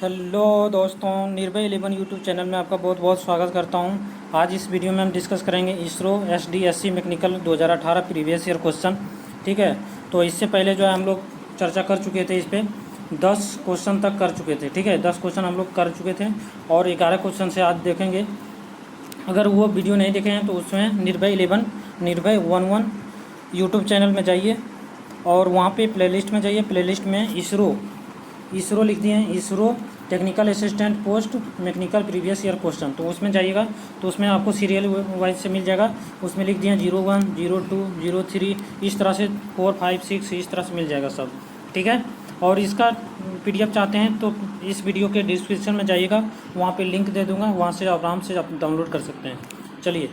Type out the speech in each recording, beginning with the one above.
Hello दोस्तों, निर्भय 11 YouTube channel में आपका बहुत बहुत स्वागत करता हूं। आज इस वीडियो में हम डिस्कस करेंगे ISRO SDSC mechanical 2018 previous year question. ठीक है, तो इससे पहले जो है हम लोग चर्चा कर चुके थे, इस पर 10 क्वेश्चन तक कर चुके थे। ठीक है, 10 क्वेश्चन हम लोग कर चुके थे और 11 क्वेश्चन से आज देखेंगे। अगर वो वीडियो नहीं देखे हैं तो उसमें निर्भय 11 यूट्यूब चैनल में जाइए और वहाँ पे प्लेलिस्ट में जाइए। प्लेलिस्ट में इसरो लिख दिए हैं, ISRO technical assistant post mechanical previous year question, तो उसमें जाइएगा तो उसमें आपको सीरियल वाइज से मिल जाएगा। उसमें लिख दिए 01, 02, 03, इस तरह से 4, 5, 6 इस तरह से मिल जाएगा सब। ठीक है, और इसका PDF चाहते हैं तो इस वीडियो के डिस्क्रिप्शन में जाइएगा, वहाँ पे लिंक दे दूँगा, वहाँ से आराम से आप डाउनलोड कर सकते हैं। चलिए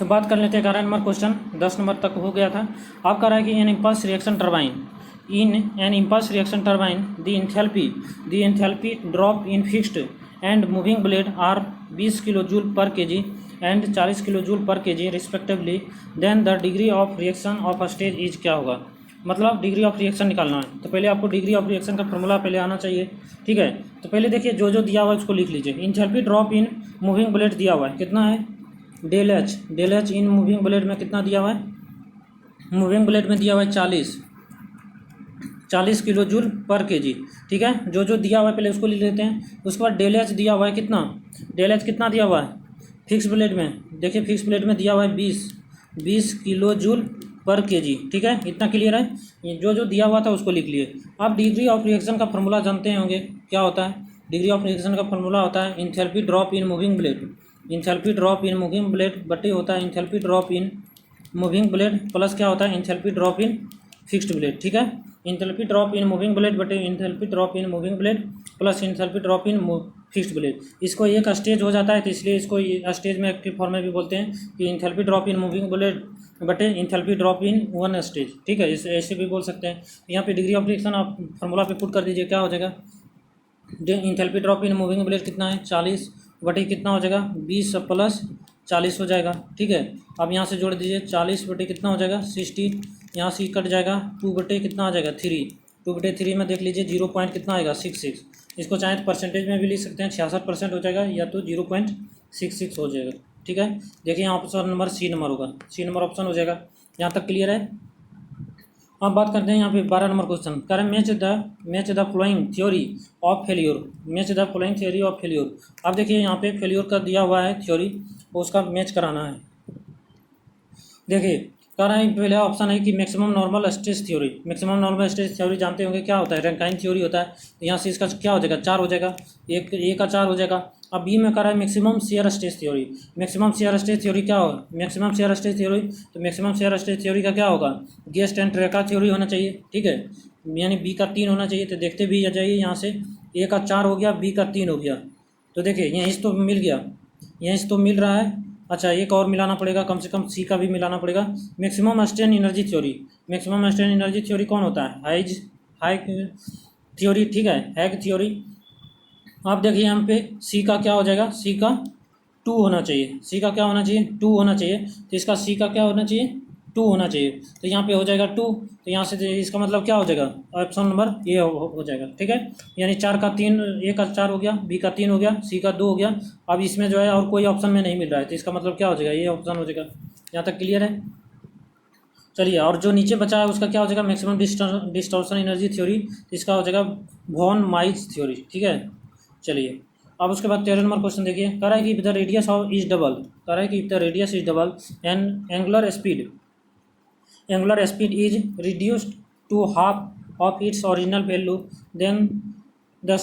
तो बात कर लेते हैं 11 नंबर क्वेश्चन। 10 नंबर तक हो गया था। आप कह रहा है कि an impulse reaction turbine in an impulse reaction turbine the enthalpy drop in fixed and moving blade are 20 kilojoule per kg and 40 kilojoule per kg respectively, then the degree of reaction of a stage is क्या होगा। मतलब degree of reaction निकालना है तो पहले आपको degree of reaction का formula पहले आना चाहिए। ठीक है, तो पहले देखिए जो जो दिया हुआ है उसको लिख लीजिए। Enthalpy drop in moving blade दिया हुआ है, कितना है, del H in moving blade में कितना दिया हुआ है, मूविंग ब्लेड में दिया हुआ है 40 किलो जूल पर केजी। ठीक है, जो जो दिया हुआ है पहले उसको लिख लेते हैं। उसके बाद डेल एच दिया हुआ है कितना, डेल एच कितना दिया हुआ है फिक्स ब्लेड में, देखिए फिक्स ब्लेड में दिया हुआ है 20 किलो जूल पर केजी। ठीक है, इतना क्लियर है। जो जो दिया हुआ था उसको लिख लिए। आप डिग्री ऑफ रिएक्शन का फॉर्मूला जानते होंगे, क्या होता है डिग्री ऑफ रिएक्शन का फॉर्मूला होता है enthalpy drop in moving blade, enthalpy drop in moving blade बटे होता है enthalpy drop in moving blade plus क्या होता है enthalpy drop in fixed blade. ठीक है, enthalpy drop in moving blade बटे enthalpy drop in moving blade plus enthalpy drop in fixed blade. इसको एक स्टेज हो जाता है तो इसलिए इसको स्टेज में एक्टिव फॉर्म में भी बोलते हैं कि enthalpy drop in moving blade बटे enthalpy drop in one stage. ठीक है, इसे ऐसे भी बोल सकते हैं। यहाँ पे डिग्री ऑफ रिएक्शन आप फॉर्मूला पे पुट कर दीजिए, क्या हो जाएगा, enthalpy drop in moving blade कितना है 40 बटे कितना हो जाएगा 20 प्लस 40 हो जाएगा। ठीक है, अब यहाँ से जोड़ दीजिए 40 बटे कितना हो जाएगा 60, यहाँ से कट जाएगा 2 बटे कितना आ जाएगा 3, 2 बटे 3 में देख लीजिए 0 पॉइंट कितना आएगा 66। इसको चाहे तो परसेंटेज में भी लिख सकते हैं, 66% हो जाएगा या तो 0.66 हो जाएगा। ठीक है, देखिए यहाँ ऑप्शन नंबर सी नंबर होगा, सी नंबर ऑप्शन हो जाएगा। यहाँ तक क्लियर है। अब बात करते हैं यहाँ पे 12 नंबर क्वेश्चन। कह रहे match the flowing theory of failure, match the flowing theory of failure. अब देखिए यहाँ पे फेल्योर का दिया हुआ है थ्योरी, उसका मैच कराना है। देखिए कह रहा है पहला ऑप्शन है कि maximum normal stress theory, maximum normal stress theory जानते होंगे क्या होता है, रैंकाइन थ्योरी होता है। तो यहाँ से इसका क्या हो जाएगा 4 हो जाएगा, एक ए का 4 हो जाएगा। अब बी में कह रहा है maximum shear stress theory, maximum shear stress theory क्या होगा, मैक्सिमम शेयर स्ट्रेस थ्योरी, तो मैक्सिमम शेयर स्ट्रेस थ्योरी का क्या होगा, गेस्ट एंड ट्रेका थ्योरी होना चाहिए। ठीक है, यानी बी का 3 होना चाहिए। तो देखते भी आ जाइए, यहाँ से ए का 4 हो गया, बी का 3 हो गया। तो देखिए यहीं से तो मिल गया, यहीं से तो मिल रहा है। अच्छा एक और मिलाना पड़ेगा, कम से कम सी का भी मिलाना पड़ेगा। Maximum strain energy theory, maximum strain energy theory कौन होता है, हाइक थ्योरी। ठीक है, हैग थ्योरी। आप देखिए यहाँ पे सी का क्या हो जाएगा, सी का 2 होना चाहिए, सी का क्या होना चाहिए 2 होना चाहिए। तो इसका सी का क्या होना चाहिए 2 होना चाहिए। तो यहाँ पे हो जाएगा 2, तो यहाँ से इसका मतलब क्या हो जाएगा ऑप्शन नंबर ए हो जाएगा। ठीक है, यानी 4 का 3, ए का 4 हो गया, बी का 3 हो गया, सी का 2 हो गया। अब इसमें जो है और कोई ऑप्शन में नहीं मिल रहा है, तो इसका मतलब क्या हो जाएगा ये ऑप्शन हो जाएगा। यहाँ तक क्लियर है। चलिए, और जो नीचे बचा है उसका क्या हो जाएगा मैक्सिमम डिस्टॉर्शन एनर्जी थ्योरी, इसका हो जाएगा वॉन माइज थ्योरी। ठीक है, चलिए अब उसके बाद 13 नंबर क्वेश्चन देखिए। कह रहा है कि the radius of is double, कह रहा है कि the radius is double and angular speed is reduced to half of its original value, then the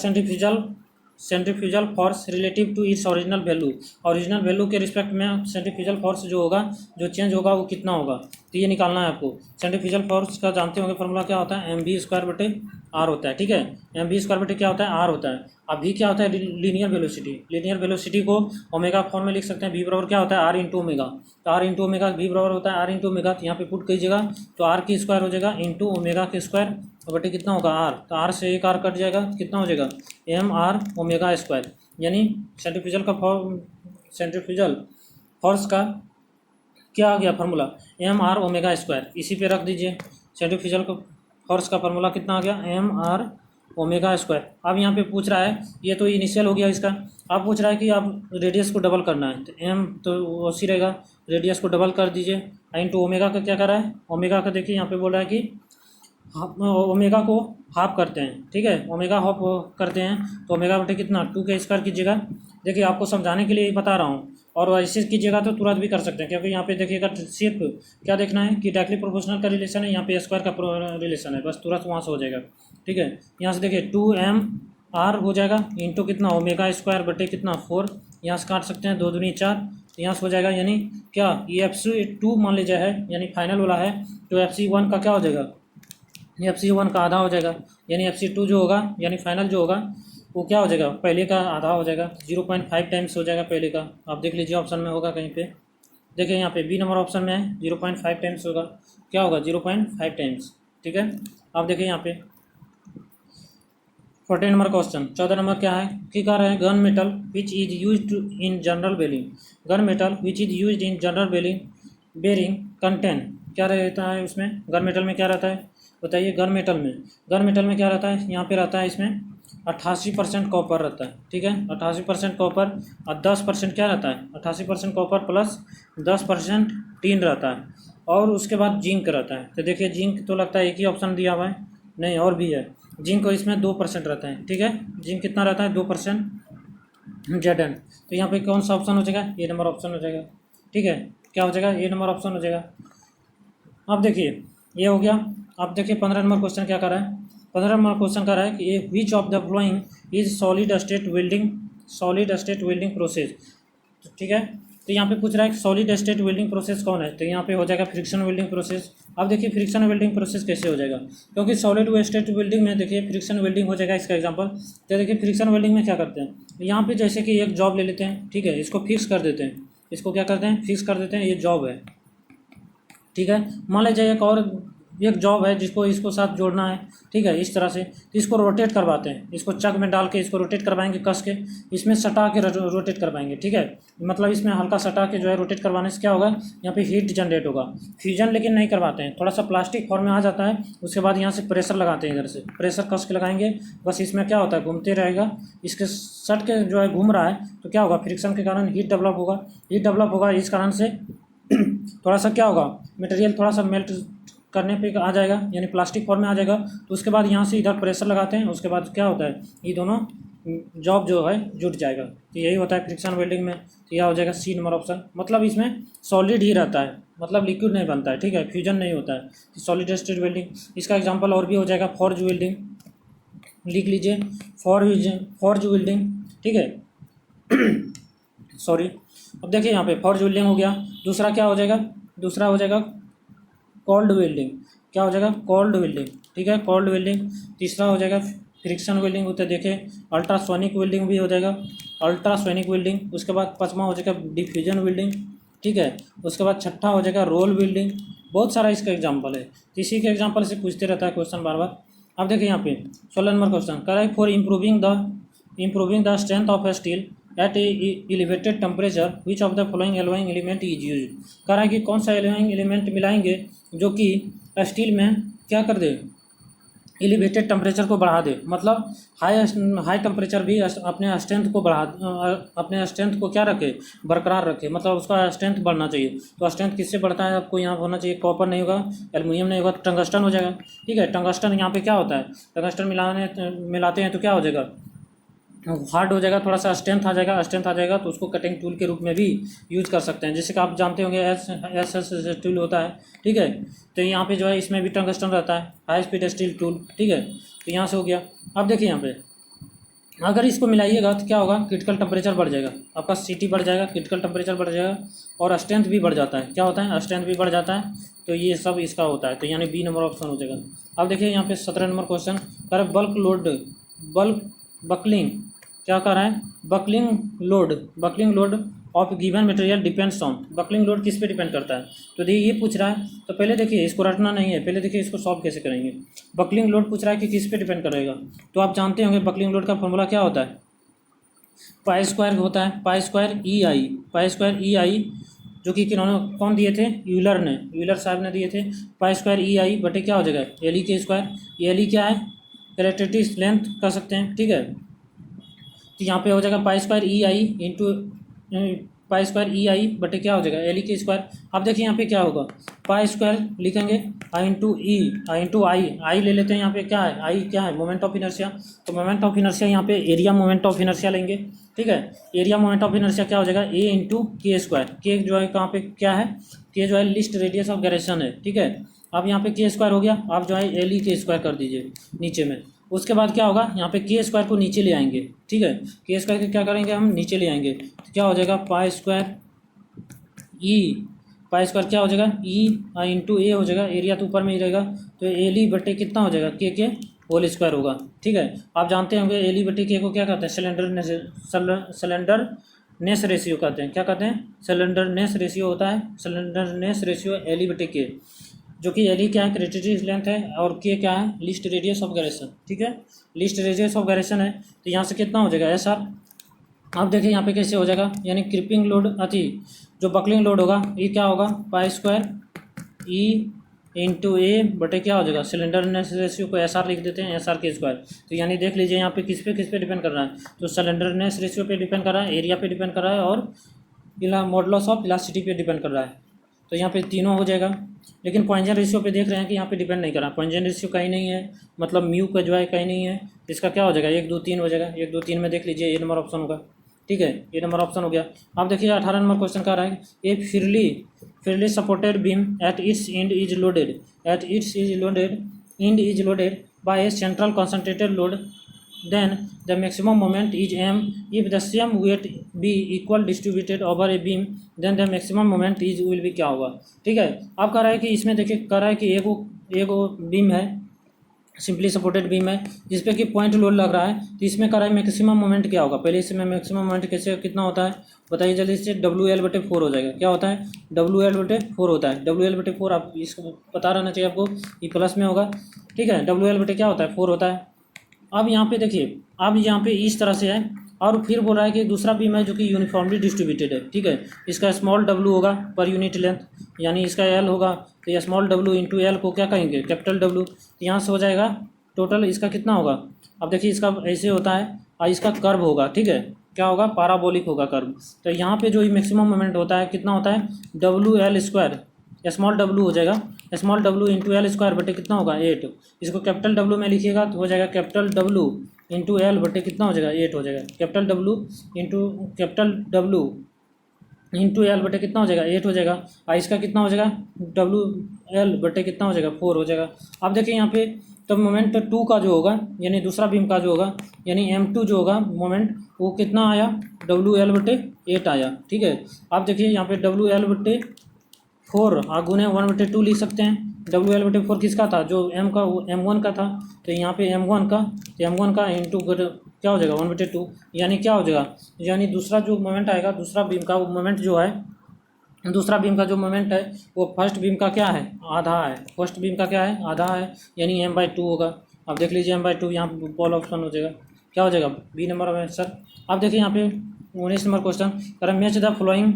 centrifugal force relative to its original value, original value के respect में centrifugal force जो होगा, जो change होगा वो कितना होगा, तो ये निकालना है आपको। सेंट्रीफ्यूजल फोर्स का जानते होंगे फॉर्मूला क्या होता है, mv² बटे आर होता है। ठीक है, mv² बटे क्या होता है आर होता है। अब v क्या होता है लीनियर वेलोसिटी, लीनियर वेलोसिटी को ओमेगा फॉर्म में लिख सकते हैं, v बराबर क्या होता है आर इंटू ओमेगा। तो आर इंटू ओमेगा v बराबर होता है आर इंटू ओमेगा, तो यहाँ पे पुट कीजिएगा तो आर की स्क्वायर हो जाएगा इंटू ओमेगा के स्क्वायर बटे कितना होगा आर, तो आर से एक आर कट जाएगा, कितना हो जाएगा एम आर ओमेगा स्क्वायर। यानी सेंट्रीफ्यूजल फोर्स का क्या आ गया formula M R omega square, इसी पे रख दीजिए। सेंट्रीफ्यूजल फोर्स का फार्मूला कितना आ गया एम आर ओमेगा स्क्वायर। अब यहाँ पे पूछ रहा है, ये तो इनिशियल हो गया इसका। अब पूछ रहा है कि आप रेडियस को डबल करना है, तो एम तो उसी रहेगा, रेडियस को डबल कर दीजिए। इंटू ओमेगा का क्या कर रहा है, ओमेगा का देखिए यहाँ पे बोल रहा है कि ओमेगा को हाफ करते हैं, ठीक है, ओमेगा हाफ करते हैं तो ओमेगा बटे कितना 2 के स्क्वायर कीजिएगा। देखिए आपको समझाने के लिए ही बता रहा हूँ, और ऐसे कीजिएगा तो तुरंत भी कर सकते हैं, क्योंकि यहाँ पे देखिएगा सिर्फ क्या देखना है कि डायरेक्टली प्रोपोर्शनल का रिलेशन है, यहाँ पे स्क्वायर का रिलेशन है, बस तुरंत वहाँ से हो जाएगा। ठीक है, यहाँ से देखिए 2m r हो जाएगा इंटू कितना ओमेगा स्क्वायर बटे कितना 4, यहाँ से काट सकते हैं, 2 दूनी 4, तो यहाँ से हो जाएगा, यानी क्या ये FC2 मान लीजिए है, यानी फाइनल वाला है, तो FC1 का क्या हो जाएगा, ये FC1 का आधा हो जाएगा, यानी FC2 जो होगा यानी फाइनल जो होगा वो क्या हो जाएगा, पहले का आधा हो जाएगा, 0.5 टाइम्स हो जाएगा पहले का। आप देख लीजिए ऑप्शन में होगा कहीं पे, देखिए यहाँ पे बी नंबर ऑप्शन में है 0.5 टाइम्स होगा, क्या होगा 0.5 टाइम्स। ठीक है, आप देखिए यहाँ पे 14 नंबर क्वेश्चन, 14 नंबर क्या है कि कह रहे हैं gun metal which is used in general bearing, gun metal which is used in general bearing content, क्या रहता है उसमें, गन मेटल में क्या रहता है बताइए, गन मेटल में क्या रहता है, यहाँ पे रहता है इसमें 88% कॉपर रहता है। ठीक है, 88% कॉपर और 10% क्या रहता है, 88% कॉपर प्लस 10% टीन रहता है, और उसके बाद जिंक रहता है। तो देखिए जिंक तो लगता है एक ही ऑप्शन दिया हुआ है, नहीं और भी है, जिंक को इसमें 2% रहता है। ठीक है, जिंक कितना रहता है 2% Zn, तो यहाँ पे कौन सा ऑप्शन हो जाएगा, ए नंबर ऑप्शन हो जाएगा। ठीक है, क्या हो जाएगा, ए नंबर ऑप्शन हो जाएगा। अब देखिए ये हो गया। अब देखिए 15 नंबर क्वेश्चन क्या कर रहा है, 15 नंबर क्वेश्चन कर रहा है कि विच of the following is solid state welding process. ठीक है, तो यहाँ पे पूछ रहा है कि सॉलिड स्टेट वेल्डिंग प्रोसेस कौन है, तो यहाँ पे हो जाएगा फ्रिक्शन वेल्डिंग प्रोसेस। अब देखिए फ्रिक्शन वेल्डिंग प्रोसेस कैसे हो जाएगा, क्योंकि सॉलिड स्टेट वेल्डिंग में देखिए फ्रिक्शन वेल्डिंग हो जाएगा इसका एग्जांपल। तो देखिए फ्रिक्शन वेल्डिंग में क्या करते हैं, यहाँ पे जैसे कि एक जॉब ले लेते हैं, ठीक है, इसको फिक्स कर देते हैं, इसको क्या करते हैं फिक्स कर देते हैं, ये जॉब है। ठीक है, मान लीजिए एक जॉब है जिसको इसको साथ जोड़ना है, ठीक है, इस तरह से, तो इसको रोटेट करवाते हैं, इसको चक में डाल के इसको रोटेट करवाएंगे कस के, इसमें सटा के रोटेट करवाएंगे। ठीक है, मतलब इसमें हल्का सटा के जो है रोटेट करवाने से क्या होगा, यहाँ पे हीट जनरेट होगा। फ्यूजन लेकिन नहीं करवाते हैं, थोड़ा सा प्लास्टिक फॉर्म में आ जाता है, उसके बाद यहाँ से प्रेशर लगाते हैं, इधर से प्रेशर कस के लगाएंगे, बस इसमें क्या होता है घूमते रहेगा, इसके सट के जो है घूम रहा है, तो क्या होगा फ्रिक्शन के कारण हीट डेवलप होगा, इस कारण से थोड़ा सा क्या होगा, मटेरियल थोड़ा सा मेल्ट करने पे आ जाएगा, यानी प्लास्टिक फॉर्म में आ जाएगा। तो उसके बाद यहाँ से इधर प्रेशर लगाते हैं, उसके बाद क्या होता है, ये दोनों जॉब जो है जुट जाएगा। तो यही होता है फ्रिक्शन वेल्डिंग में। तो यह हो जाएगा सी नंबर ऑप्शन, मतलब इसमें सॉलिड ही रहता है, मतलब लिक्विड नहीं बनता है। ठीक है, फ्यूजन नहीं होता है, तो सॉलिड स्टेट वेल्डिंग। इसका एग्जाम्पल और भी हो जाएगा फॉर्ज वेल्डिंग, लिख लीजिए फॉर्ज वेल्डिंग। ठीक है सॉरी, अब देखिए यहाँ पे फॉर्ज वेल्डिंग हो गया। दूसरा क्या हो जाएगा, दूसरा हो जाएगा कोल्ड वेल्डिंग, क्या हो जाएगा कोल्ड वेल्डिंग। ठीक है, कोल्ड वेल्डिंग। तीसरा हो जाएगा फ्रिक्शन वेल्डिंग होता है, देखिए अल्ट्रासोनिक वेल्डिंग भी हो जाएगा, अल्ट्रासोनिक वेल्डिंग। उसके बाद पाँचवा हो जाएगा डिफ्यूजन वेल्डिंग। ठीक है, उसके बाद छठा हो जाएगा रोल वेल्डिंग। बहुत सारा इसका एग्जाम्पल है, इसी के एग्जाम्पल से पूछते रहता है क्वेश्चन बार बार। अब देखिए यहाँ पे 16 नंबर क्वेश्चन कर रहा है for improving the strength of a steel at elevated temperature which of the following alloying element is use. कह रहा है कि कौन सा एलोइंग एलिमेंट मिलाएंगे जो कि स्टील में क्या कर दे, एलिवेटेड टेम्परेचर को बढ़ा दे, मतलब हाई टेम्परेचर भी अपने स्ट्रेंथ को अपने स्ट्रेंथ को क्या रखे, बरकरार रखे, मतलब उसका स्ट्रेंथ बढ़ना चाहिए। तो स्ट्रेंथ किससे बढ़ता है, आपको यहाँ होना चाहिए कॉपर नहीं होगा, एल्युमिनियम नहीं होगा, तो टंगस्टन हो जाएगा। ठीक है, टंगस्टन यहाँ पे क्या होता है, टंगस्टन मिलाते हैं तो क्या हो जाएगा, हार्ड हो जाएगा, थोड़ा सा स्ट्रेंथ आ जाएगा, तो उसको कटिंग टूल के रूप में भी यूज कर सकते हैं, जैसे कि आप जानते होंगे एस टूल होता है। ठीक है, तो यहाँ पे जो है इसमें भी टंगस्टन रहता है, हाई स्पीड स्टील टूल। ठीक है, तो यहाँ से हो गया। अब देखिए यहाँ पे अगर इसको मिलाइएगा तो क्या होगा, क्रिटिकल टेम्परेचर बढ़ जाएगा, आपका सीटी बढ़ जाएगा, क्रिटिकल टेम्परेचर बढ़ जाएगा, और स्ट्रेंथ भी बढ़ जाता है। क्या होता है, स्ट्रेंथ भी बढ़ जाता है। तो ये सब इसका होता है, तो यानी बी नंबर ऑप्शन हो जाएगा। अब देखिए यहाँ पे 17 नंबर क्वेश्चन कर बल्क बकलिंग, क्या कर रहा है, buckling load of given material depends on, buckling load किस पे डिपेंड करता है। तो ये पूछ रहा है, तो पहले देखिए इसको रटना नहीं है, पहले देखिए इसको सॉल्व कैसे करेंगे। बकलिंग लोड पूछ रहा है कि किस पे डिपेंड करेगा, तो आप जानते होंगे बकलिंग लोड का फॉर्मूला क्या होता है, पाई स्क्वायर होता है, पाई स्क्वायर ई आई, जो कि किन्होंने कौन दिए थे, यूलर साहब ने दिए थे। पाई स्क्वायर ई आई बटे क्या हो जाएगा, एल ई के स्क्वायर, एल ई क्या है, कैरेक्टरिस्टिक लेंथ कर सकते हैं, ठीक है। तो यहाँ पे हो जाएगा पाई स्क्वायर ई आई इंटू पाई स्क्वायर ई आई बटे क्या हो जाएगा एल ई के स्क्वायर। अब देखिए यहाँ पे क्या होगा, पाई स्क्वायर लिखेंगे आई इंटू ई, आई इंटू आई ले लेते हैं। यहाँ पे क्या है, आई क्या है, मोमेंट ऑफ इनर्शिया। तो मोमेंट ऑफ इनर्शिया यहाँ पे एरिया मोमेंट ऑफ इनर्शिया लेंगे, ठीक है। एरिया मोमेंट ऑफ इनर्शिया क्या हो जाएगा, ए इंटू के स्क्वायर। के जो है कहाँ पे क्या है, के जो है लिस्ट रेडियस ऑफ गायरेशन है, ठीक है। अब यहाँ पे के स्क्वायर हो गया, आप जो है एल ई के स्क्वायर कर दीजिए नीचे में। उसके बाद क्या होगा, यहाँ पे के स्क्वायर को नीचे ले आएंगे, ठीक है। के स्क्वायर को क्या करेंगे, हम नीचे ले आएंगे। तो क्या हो जाएगा, पाई स्क्वायर ई, पाई स्क्वायर क्या हो जाएगा, ई इंटू ए हो जाएगा। एरिया तो ऊपर में ही रहेगा, तो एल ई बटे कितना हो जाएगा, के होल स्क्वायर होगा, ठीक है। आप जानते होंगे एल ई बटे के को क्या कहते हैं, सिलेंडरनेस रेशियो कहते हैं। क्या कहते हैं, सिलेंडरनेस रेशियो होता है। सिलेंडरनेस रेशियो एल ई बटे के, जो कि एल ई क्या है, कैरेक्टरिस्टिक लेंथ है, और के क्या है, लिस्ट रेडियस ऑफ गायरेशन, ठीक है। लिस्ट रेडियस ऑफ गायरेशन है, तो यहाँ से कितना हो जाएगा एस आर। अब देखिए यहाँ पे कैसे हो जाएगा, यानी क्रिपिंग लोड अति जो बकलिंग लोड होगा, ये क्या होगा, पाई स्क्वायर ई इंटू ए बटे क्या हो जाएगा, सिलेंडरनेस रेशियो को एस आर लिख देते हैं, एस आर के स्क्वायर। तो यानी देख लीजिए यहाँ पे किस पे डिपेंड कर रहा है, तो सिलेंडरनेस रेशियो पे डिपेंड कर रहा है, एरिया पे डिपेंड कर रहा है, और मॉडुलस ऑफ इलास्टिसिटी पे डिपेंड कर रहा है। तो यहाँ पे तीनों हो जाएगा। लेकिन पॉइंजन रेशियो पे देख रहे हैं कि यहाँ पे डिपेंड नहीं कर रहा, पॉइंजन रेशियो कहीं नहीं है, मतलब म्यू का जो है कहीं नहीं है। इसका क्या हो जाएगा, 1 2 3 हो जाएगा। 1 2 3 में देख लीजिए, ये नंबर ऑप्शन होगा, ठीक है। ये नंबर ऑप्शन हो गया। अब देखिए 18 नंबर क्वेश्चन का रहा है, a freely supported beam at its end is loaded by a central concentrated load, then the maximum moment is m if the same weight be equal distributed over a beam, then the maximum moment is will be क्या होगा, ठीक है। अब कह रहा है कि इसमें देखिए कह रहा है कि एक बीम है, सिंपली सपोर्टेड बीम है, जिसपे कि पॉइंट लोड लग रहा है। तो इसमें कह रहा है मैक्सिमम मोमेंट क्या होगा। पहले इसमें मैक्सिमम मोमेंट कैसे कितना होता है बताइए जल्दी से, WL/4 हो जाएगा। क्या होता है, WL/4 होता है। WL/4 आप इसको पता रहना चाहिए आपको, ये प्लस में होगा, ठीक है। WL/ क्या होता है, 4 होता है। अब यहाँ पे देखिए, अब यहाँ पे इस तरह से है, और फिर बोल रहा है कि दूसरा बीम है जो कि यूनिफॉर्मली डिस्ट्रीब्यूटेड है, ठीक है। इसका स्मॉल w होगा पर यूनिट लेंथ, यानी इसका l होगा, तो ये स्मॉल w इंटू एल को क्या कहेंगे, कैपिटल W। तो यहाँ से हो जाएगा टोटल इसका कितना होगा। अब देखिए इसका ऐसे होता है, और इसका कर्व होगा, ठीक है। क्या होगा, पैराबोलिक होगा कर्व। तो यहाँ पे जो मैक्सिमम मोमेंट होता है कितना होता है, WL², स्मॉल w हो जाएगा, small w into L square बटे कितना होगा 8। इसको कैपिटल W में लिखिएगा तो हो जाएगा कैपिटल W इंटू एल बटे कितना हो जाएगा 8 हो जाएगा। कैपिटल W इंटू एल बटे कितना हो जाएगा 8 हो जाएगा। और इसका कितना हो जाएगा WL बटे कितना हो जाएगा 4 हो जाएगा। अब देखिए यहाँ पे तो मोमेंट 2 का जो होगा, यानी दूसरा बीम का जो होगा, यानी M2 जो होगा मोमेंट, वो कितना आया, WL बटे 8 आया, ठीक है। अब देखिए यहाँ पे WL बटे 4 आगुने 1/2 लिख सकते हैं। WL/4 किसका था, जो M1 का था, तो यहाँ पे M1 का इंटू क्या हो जाएगा 1/2, यानी क्या हो जाएगा, यानी दूसरा जो मोमेंट आएगा, दूसरा बीम का मोमेंट जो है, दूसरा बीम का जो मोमेंट है वो फर्स्ट बीम का क्या है, आधा है। फर्स्ट बीम का क्या है, आधा है, यानी M/2 होगा। अब देख लीजिए M/2 यहाँ बॉल ऑप्शन हो जाएगा, क्या हो जाएगा बी नंबर ऑफ आंसर। अब देखिए यहाँ पे 19 नंबर क्वेश्चन, अगर मैच द फॉलोइंग,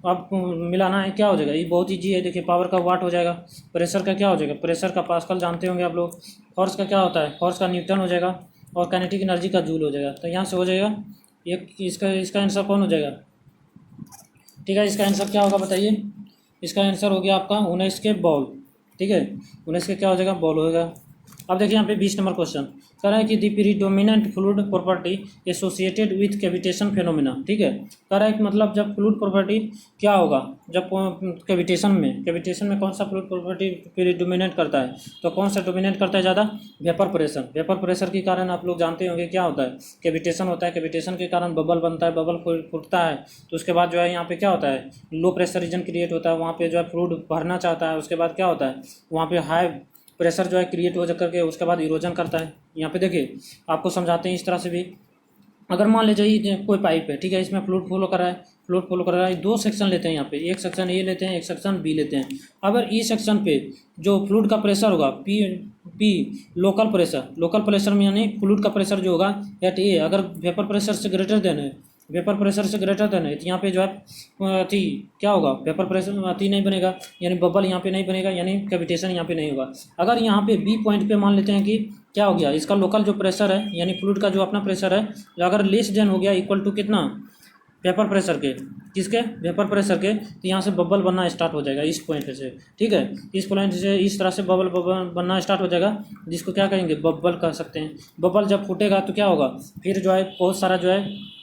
आपको मिलाना है, क्या हो जाएगा, ये बहुत ईजी है। देखिए पावर का वाट हो जाएगा, प्रेशर का क्या हो जाएगा, प्रेशर का पास्कल जानते होंगे आप लोग, फोर्स का क्या होता है, फोर्स का न्यूटन हो जाएगा, और काइनेटिक एनर्जी का जूल हो जाएगा। तो यहाँ से हो जाएगा एक, इसका आंसर कौन हो जाएगा, ठीक है। इसका आंसर क्या होगा बताइए, इसका आंसर हो गया आपका 19 के बॉल, ठीक है। 19 के क्या हो जाएगा, बॉल होगा। अब देखिए यहाँ पे 20 नंबर क्वेश्चन कह रहा है कि the predominant fluid property associated with cavitation phenomena, ठीक है। कह रहा है कि मतलब जब फ्लूइड प्रॉपर्टी क्या होगा, जब कैविटेशन में कौन सा फ्लूइड प्रॉपर्टी प्रीडोमिनेंट करता है, तो कौन सा डोमिनेट करता है ज़्यादा, वेपर प्रेशर के कारण आप लोग जानते होंगे क्या होता है, कैविटेशन होता है। कैविटेशन के कारण बबल बनता है, बबल फूटता है, तो उसके बाद जो है यहाँ पे क्या होता है, लो प्रेशर रीजन क्रिएट होता है, वहाँ पे जो है फ्लूइड भरना चाहता है, उसके बाद क्या होता है, वहाँ पे हाई प्रेशर जो है क्रिएट हो जाकर के उसके बाद इरोजन करता है। यहाँ पे देखिए आपको समझाते हैं इस तरह से भी। अगर मान लीजिए कोई पाइप है, ठीक है, इसमें फ्लूइड फ्लो कर रहा है, 2 सेक्शन लेते हैं यहाँ पे, एक सेक्शन ए लेते हैं, एक सेक्शन बी लेते हैं। अगर ई सेक्शन पे जो फ्लूइड का प्रेशर होगा पी लोकल प्रेशर में, यानी फ्लूइड का प्रेशर जो होगा एट ए, अगर वेपर प्रेशर से ग्रेटर देन है, वेपर प्रेशर से ग्रेटर देन है, तो यहाँ पे जो है थी क्या होगा, वेपर प्रेशर थी नहीं बनेगा, यानी बबल यहाँ पे नहीं बनेगा, यानी कैविटेशन यहाँ पे नहीं होगा। अगर यहाँ पे बी पॉइंट पे मान लेते हैं कि क्या हो गया, इसका लोकल जो प्रेशर है यानी फ्लूइड का जो अपना प्रेशर है, अगर लेस देन हो गया इक्वल टू कितना, वेपर प्रेशर के, किसके, वेपर प्रेशर के, तो यहाँ से बबल बनना स्टार्ट हो जाएगा इस पॉइंट से, ठीक है। इस पॉइंट से इस तरह से बबल बबल बनना स्टार्ट हो जाएगा, जिसको क्या कहेंगे, बबल कह सकते हैं। बबल जब फूटेगा तो क्या होगा, फिर जो है बहुत सारा जो है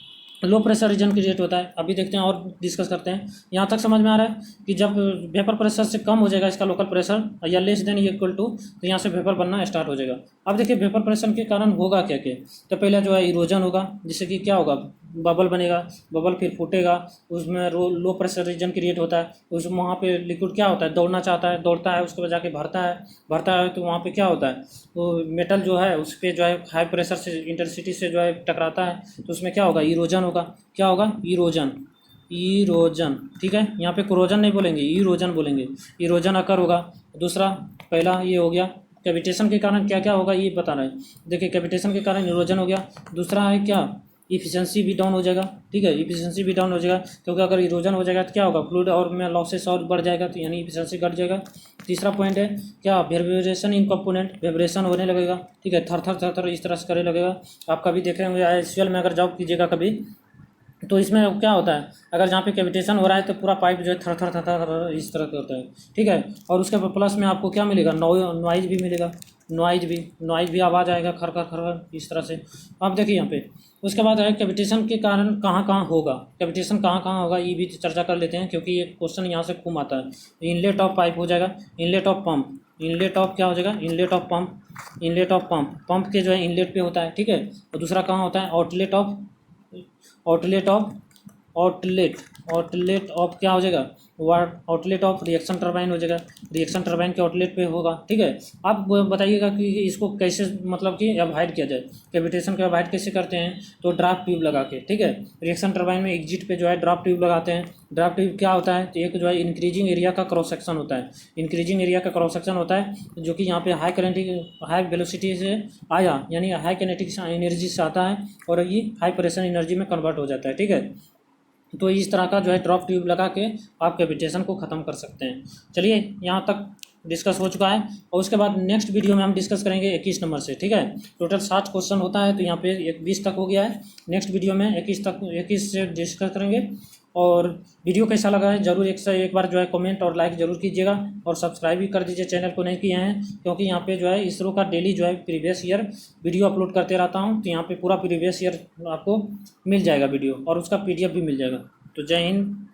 लो प्रेशर रीजन क्रिएट होता है। अभी देखते हैं और डिस्कस करते हैं। यहाँ तक समझ में आ रहा है कि जब वेपर प्रेशर से कम हो जाएगा इसका लोकल प्रेशर या लेस देन इक्वल टू, तो यहाँ से वेपर बनना स्टार्ट हो जाएगा। अब देखिए वेपर प्रेशर के कारण होगा क्या क्या, तो पहले जो है इरोजन होगा, जिससे कि क्या होगा, बबल बनेगा, बबल फिर फूटेगा, उसमें लो प्रेशर रीजन क्रिएट होता है, उस वहाँ पे लिक्विड क्या होता है, दौड़ना चाहता है, दौड़ता है, उसके बाद जाके भरता है तो वहाँ पे क्या होता है, तो मेटल जो है उस पर जो है हाई प्रेशर से इंटेंसिटी से जो है टकराता है, तो उसमें क्या होगा, इरोजन होगा। क्या होगा, इरोजन, इरोजन, ठीक है। यहाँ पे क्रोजन नहीं बोलेंगे, इरोजन बोलेंगे, इरोजन अकर होगा। दूसरा, पहला ये हो गया, कैविटेशन के कारण क्या क्या होगा ये बता रहे हैं। देखिए कैविटेशन के कारण इरोजन हो गया। दूसरा है क्या, इफिशियंसी भी डाउन हो जाएगा, ठीक है, इफिशियंसी भी डाउन हो जाएगा, क्योंकि अगर इरोजन हो जाएगा तो क्या होगा, फ्लूइड और में लॉसेस और बढ़ जाएगा, तो यानी इफिशियंसी घट जाएगा। तीसरा पॉइंट है क्या, वेब्रेशन इन कंपोनेंट, वेब्रेशन होने लगेगा, ठीक है, थर थर थर थर इस तरह से करने लगेगा। आप कभी देख रहे होंगे आईएसएल में अगर जॉब कीजिएगा कभी, तो इसमें क्या होता है, अगर जहाँ पे कैविटेशन हो रहा है तो पूरा पाइप जो है थर थर थर थर इस तरह का होता है, ठीक है। और उसके प्लस में आपको क्या मिलेगा, नॉइज भी मिलेगा, नॉइज भी आवाज़ आएगा, खर खर खर इस तरह से। अब देखिए यहाँ पे उसके बाद है कैविटेशन के कारण कहाँ कहाँ होगा, कैविटेशन कहाँ कहाँ होगा ये भी चर्चा कर लेते हैं, क्योंकि ये क्वेश्चन यहाँ से खूब आता है। इनलेट ऑफ पाइप हो जाएगा, inlet of pump, inlet of क्या हो जाएगा, inlet of pump, inlet of pump, pump के जो है इनलेट पे होता है, ठीक है। और दूसरा कहाँ होता है, outlet of, outlet of, outlet, outlet of क्या हो जाएगा, वाट, आउटलेट ऑफ रिएक्शन टरबाइन हो जाएगा, रिएक्शन टरबाइन के आउटलेट पे होगा, ठीक है। आप बताइएगा कि इसको कैसे मतलब कि अवॉइड किया जाए, कैविटेशन को अवॉइड कैसे करते हैं, तो ड्राफ्ट ट्यूब लगा के, ठीक है। रिएक्शन टरबाइन में एग्जिट पे जो है ड्राफ्ट ट्यूब लगाते हैं। ड्राफ्ट ट्यूब क्या होता है, तो एक जो है इंक्रीजिंग एरिया का क्रॉस सेक्शन होता है, इंक्रीजिंग एरिया का क्रॉस सेक्शन होता है, जो कि यहाँ पे हाई करेंटिक, हाई वेलोसिटी से आया, यानी हाई किनेटिक एनर्जी से आता है और ये हाई प्रेशर एनर्जी में कन्वर्ट हो जाता है, ठीक है। तो इस तरह का जो है ड्रॉप ट्यूब लगा के आप कैविटेशन को ख़त्म कर सकते हैं। चलिए यहाँ तक डिस्कस हो चुका है, और उसके बाद नेक्स्ट वीडियो में हम डिस्कस करेंगे 21 नंबर से, ठीक है। टोटल 60 क्वेश्चन होता है, तो यहाँ पे 20 तक हो गया है। नेक्स्ट वीडियो में 21 से डिस्कस करेंगे। और वीडियो कैसा लगा है जरूर एक बार जो है कमेंट और लाइक जरूर कीजिएगा, और सब्सक्राइब भी कर दीजिए चैनल को नहीं किए हैं, क्योंकि यहाँ पे जो है इसरो का डेली जो है प्रीवियस ईयर वीडियो अपलोड करते रहता हूँ, तो यहाँ पे पूरा प्रीवियस ईयर आपको मिल जाएगा वीडियो, और उसका PDF भी मिल जाएगा। तो जय हिंद।